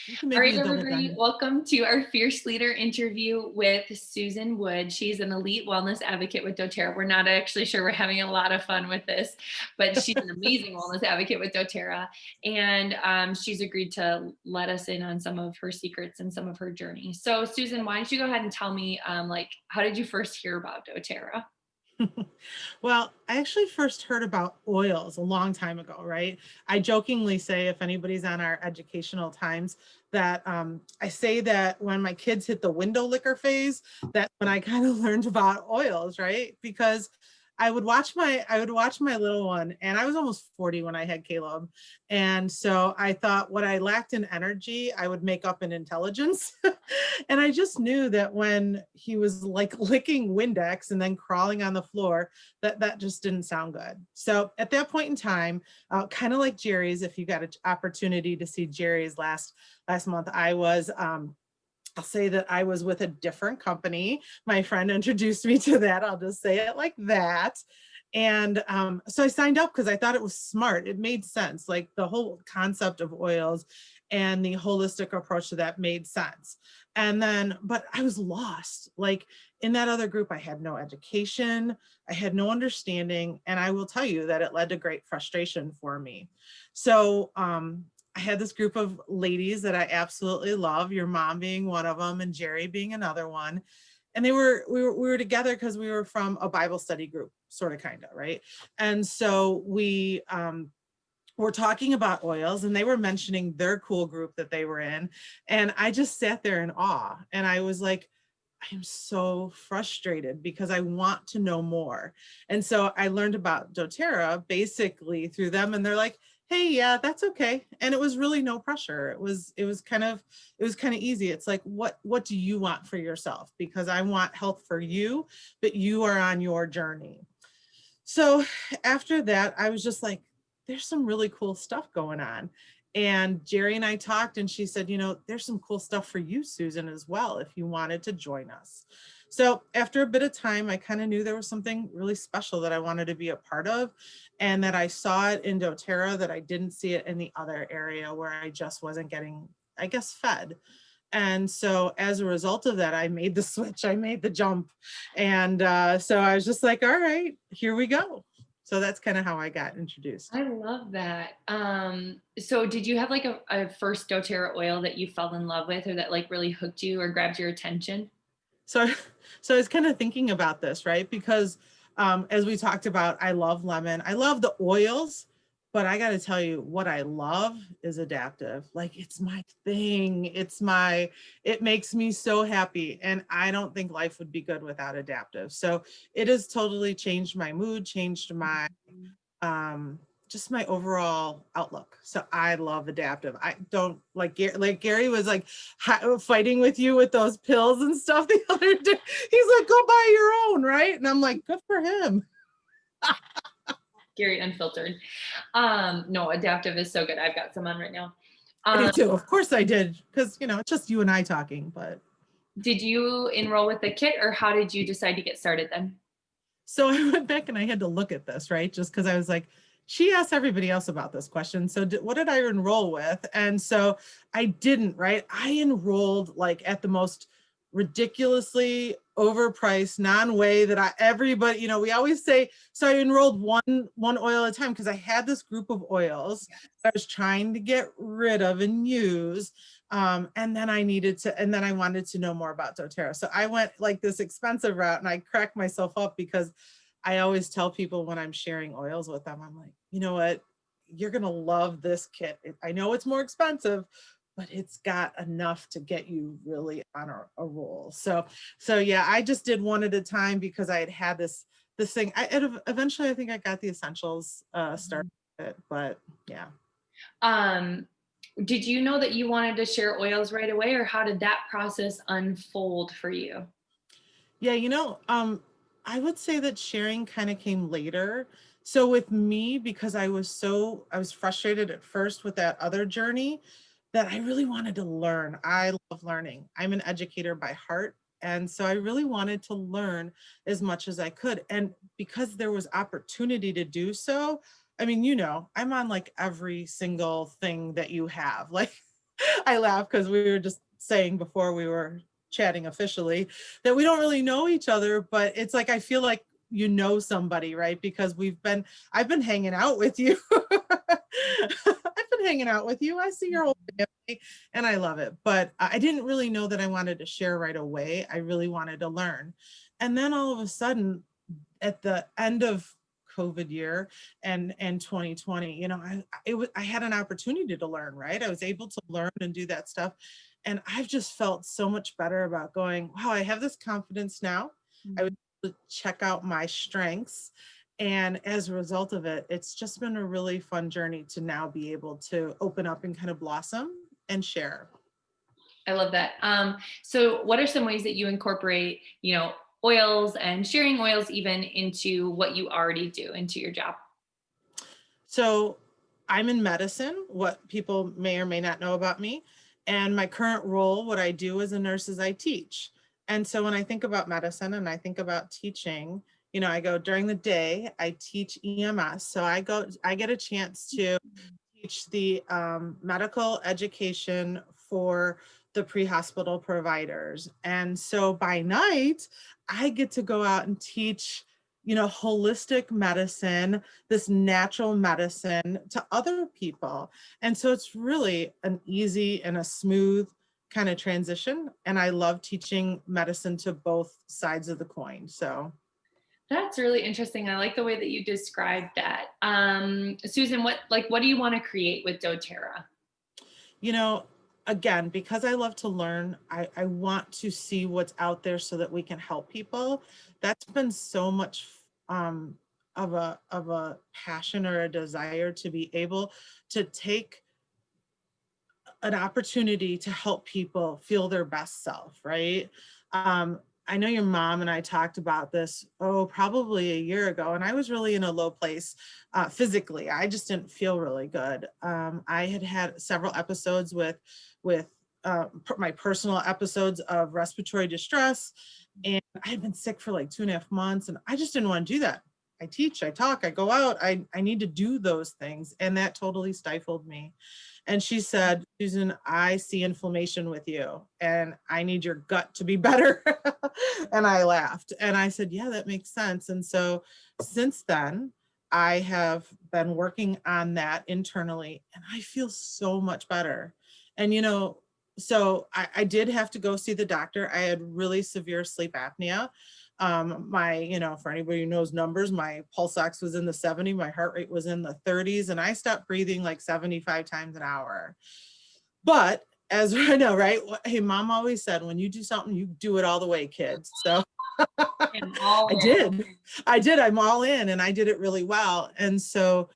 You can All make right, me a double everybody, diamond. welcome to our Fierce Leader interview with Susan Wood. She's an elite wellness advocate with doTERRA. We're not actually sure, we're having a lot of fun with this, but she's an amazing wellness advocate with doTERRA. And she's agreed to let us in on some of her secrets and some of her journey. So Susan, why don't you go ahead and tell me, like, how did you first hear about doTERRA? Well, I actually first heard about oils a long time ago, right? I jokingly say, if anybody's on our educational times, that I say that when my kids hit the window licker phase, that's when I kind of learned about oils, right? Because I would watch my little one, and I was almost 40 when I had Caleb. And so I thought what I lacked in energy, I would make up in intelligence. And I just knew that when he was like licking Windex and then crawling on the floor, that just didn't sound good. So at that point in time, kind of like Jerry's, if you got an opportunity to see Jerry's last month, I'll say that I was with a different company. My friend introduced me to that. I'll just say it like that. And so I signed up because I thought it was smart. It made sense. Like the whole concept of oils and the holistic approach to that made sense. And then, but I was lost. Like in that other group, I had no education, I had no understanding. And I will tell you that it led to great frustration for me. So, I had this group of ladies that I absolutely love, your mom being one of them and Jerry being another one. And we were together because we were from a Bible study group, sort of kind of, right? And so we were talking about oils and they were mentioning their cool group that they were in. And I just sat there in awe. And I was like, I am so frustrated because I want to know more. And so I learned about doTERRA basically through them, and they're like, hey, yeah, that's okay. And it was really no pressure. It was kind of easy. It's like, what do you want for yourself? Because I want health for you, but you are on your journey. So after that, I was just like, there's some really cool stuff going on. And Jerry and I talked, and she said, there's some cool stuff for you, Susan, as well, if you wanted to join us. So after a bit of time, I kind of knew there was something really special that I wanted to be a part of, and that I saw it in doTERRA that I didn't see it in the other area where I just wasn't getting, I guess, fed. And so as a result of that, I made the switch, I made the jump. And so I was just like, all right, here we go. So that's kind of how I got introduced. I love that. So did you have like a first doTERRA oil that you fell in love with or that like really hooked you or grabbed your attention? So, so I was kind of thinking about this, right? Because as we talked about, I love lemon. I love the oils, but I got to tell you, what I love is adaptive. Like it's my thing. It makes me so happy. And I don't think life would be good without adaptive. So it has totally changed my mood, changed my um just my overall outlook. So I love adaptive. I don't like Gary was like fighting with you with those pills and stuff the other day. He's like, go buy your own, right? And I'm like, good for him. Gary Unfiltered. No, adaptive is so good. I've got some on right now. I do Um, too. Of course I did, because it's just you and I talking. But did you enroll with the kit or how did you decide to get started then? so I went back and I had to look at this, right? Just because I was like, she asked everybody else about this question. So what did I enroll with? And so I didn't, right? I enrolled like at the most ridiculously overpriced non-way that everybody, we always say, so I enrolled one oil at a time because I had this group of oils that I was trying to get rid of and use. And then I wanted to know more about doTERRA. So I went like this expensive route, and I cracked myself up because I always tell people when I'm sharing oils with them, I'm like, you know what? You're going to love this kit. I know it's more expensive, but it's got enough to get you really on a roll. So yeah, I just did one at a time because I had this thing. Eventually I think I got the essentials started, but yeah. Um, did you know that you wanted to share oils right away or how did that process unfold for you? Yeah, I would say that sharing kind of came later. So with me, because I was frustrated at first with that other journey, that I really wanted to learn. I love learning. I'm an educator by heart. And so I really wanted to learn as much as I could. And because there was opportunity to do so, I mean, I'm on like every single thing that you have. Like I laugh because we were just saying before we were chatting officially that we don't really know each other, but it's like I feel like you know somebody, right? Because I've been hanging out with you. I've been hanging out with you. I see your whole family and I love it. But I didn't really know that I wanted to share right away. I really wanted to learn. And then all of a sudden, at the end of COVID year and 2020, I had an opportunity to learn, right? I was able to learn and do that stuff. And I've just felt so much better about going, wow, I have this confidence now. I was able to check out my strengths. And as a result of it, it's just been a really fun journey to now be able to open up and kind of blossom and share. I love that. So what are some ways that you incorporate, oils and sharing oils even into what you already do into your job? So I'm in medicine, what people may or may not know about me. And my current role, what I do as a nurse is I teach. And so when I think about medicine and I think about teaching, I go during the day, I teach EMS. So I get a chance to teach the medical education for the pre-hospital providers. And so by night, I get to go out and teach, holistic medicine, this natural medicine to other people. And so it's really an easy and a smooth kind of transition. And I love teaching medicine to both sides of the coin. So That's really interesting. I like the way that you described that. Susan, what do you want to create with doTERRA? you know, again, because I love to learn, I want to see what's out there so that we can help people. That's been so much of a passion or a desire to be able to take an opportunity to help people feel their best self, right? I know your mom and I talked about this, probably a year ago, and I was really in a low place physically. I just didn't feel really good. I had had several episodes with my personal episodes of respiratory distress, and I had been sick for like 2.5 months, and I just didn't want to do that. I teach, I talk, I go out, I need to do those things, and that totally stifled me. And she said, Susan, I see inflammation with you and I need your gut to be better. And I laughed and I said, yeah, that makes sense. And so since then, I have been working on that internally and I feel so much better. And, so I did have to go see the doctor. I had really severe sleep apnea. For anybody who knows numbers, my pulse ox was in the 70, my heart rate was in the 30s, and I stopped breathing like 75 times an hour. But as I know, right? Hey, mom always said, when you do something, you do it all the way, kids. So I did. I'm all in and I did it really well. And so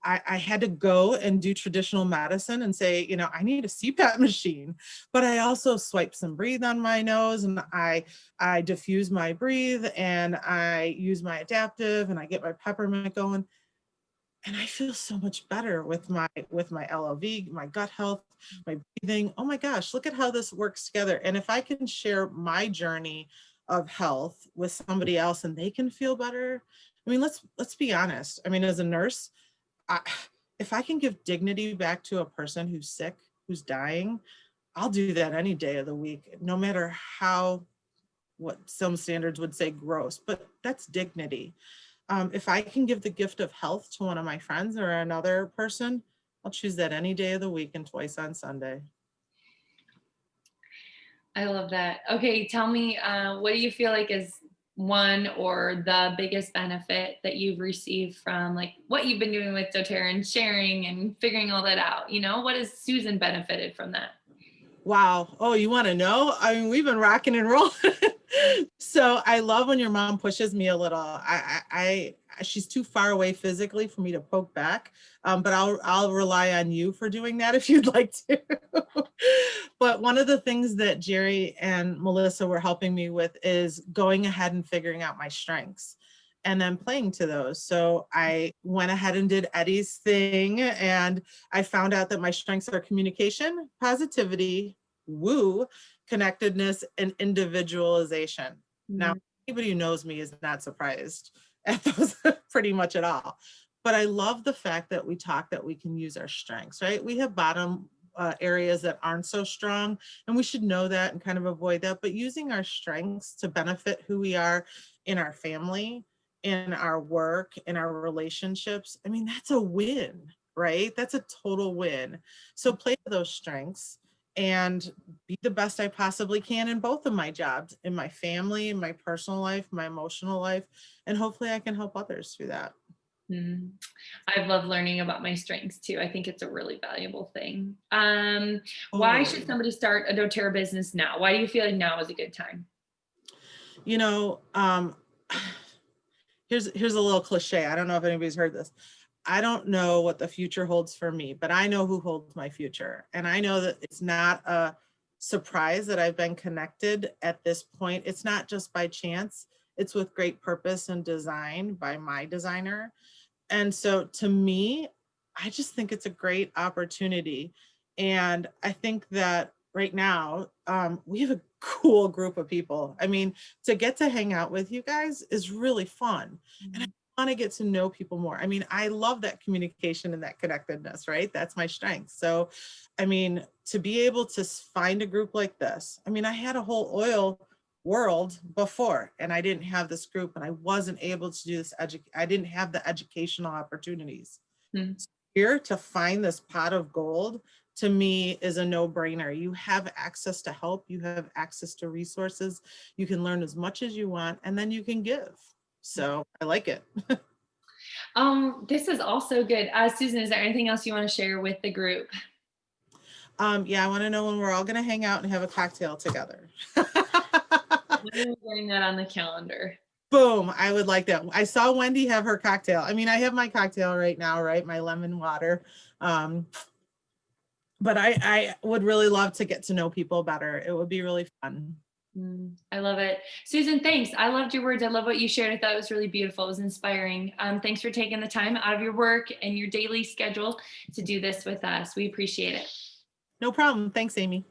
I had to go and do traditional medicine and say, I need a CPAP machine, but I also swipe some breathe on my nose and I diffuse my breathe and I use my adaptive and I get my peppermint going. And I feel so much better with my LLV, my gut health, my breathing. Oh my gosh, look at how this works together. And if I can share my journey of health with somebody else and they can feel better. I mean, let's be honest. I mean, as a nurse, I, if I can give dignity back to a person who's sick, who's dying, I'll do that any day of the week, no matter what some standards would say gross, but that's dignity. If I can give the gift of health to one of my friends or another person, I'll choose that any day of the week and twice on Sunday. I love that. Okay, tell me, what do you feel like is one or the biggest benefit that you've received from like what you've been doing with doTERRA and sharing and figuring all that out? What has Susan benefited from that? Wow. Oh, you want to know? I mean, we've been rocking and rolling. So I love when your mom pushes me a little. She's too far away physically for me to poke back, but I'll rely on you for doing that if you'd like to. But one of the things that Jerry and Melissa were helping me with is going ahead and figuring out my strengths and then playing to those. So I went ahead and did Eddie's thing and I found out that my strengths are communication, positivity, woo, connectedness, and individualization. Now, anybody who knows me is not surprised at those pretty much at all. But I love the fact that we talk that we can use our strengths, right? We have bottom areas that aren't so strong, and we should know that and kind of avoid that, but using our strengths to benefit who we are in our family, in our work, in our relationships, I mean, that's a win, right? That's a total win. So play to those strengths and be the best I possibly can in both of my jobs, in my family, in my personal life, my emotional life, and hopefully I can help others through that. Mm. I love learning about my strengths too. I think it's a really valuable thing. Why should Totally. somebody start a doTERRA business now? Why do you feel like now is a good time? You know, here's a little cliche. I don't know if anybody's heard this. I don't know what the future holds for me, but I know who holds my future. And I know that it's not a surprise that I've been connected at this point. It's not just by chance. It's with great purpose and design by my designer. And so to me, I just think it's a great opportunity. And I think that right now, we have a cool group of people. I mean, to get to hang out with you guys is really fun. And I Mm. want to get to know people more. I mean, I love that communication and that connectedness, right? That's my strength. So, I mean, to be able to find a group like this, I mean, I had a whole oil world before and I didn't have this group and I wasn't able to do this I didn't have the educational opportunities. Mm. So here to find this pot of gold to me is a no-brainer. You have access to help, you have access to resources, you can learn as much as you want and then you can give. So I like it. This is also good. Susan, is there anything else you want to share with the group? Yeah, I want to know when we're all going to hang out and have a cocktail together. When are we getting that on the calendar? Boom, I would like that. I saw Wendy have her cocktail. I mean, I have my cocktail right now, right? My lemon water. Um, but I would really love to get to know people better. It would be really fun. I love it. Susan, thanks. I loved your words. I love what you shared. I thought it was really beautiful. It was inspiring. Thanks for taking the time out of your work and your daily schedule to do this with us. We appreciate it. No problem. Thanks, Amy.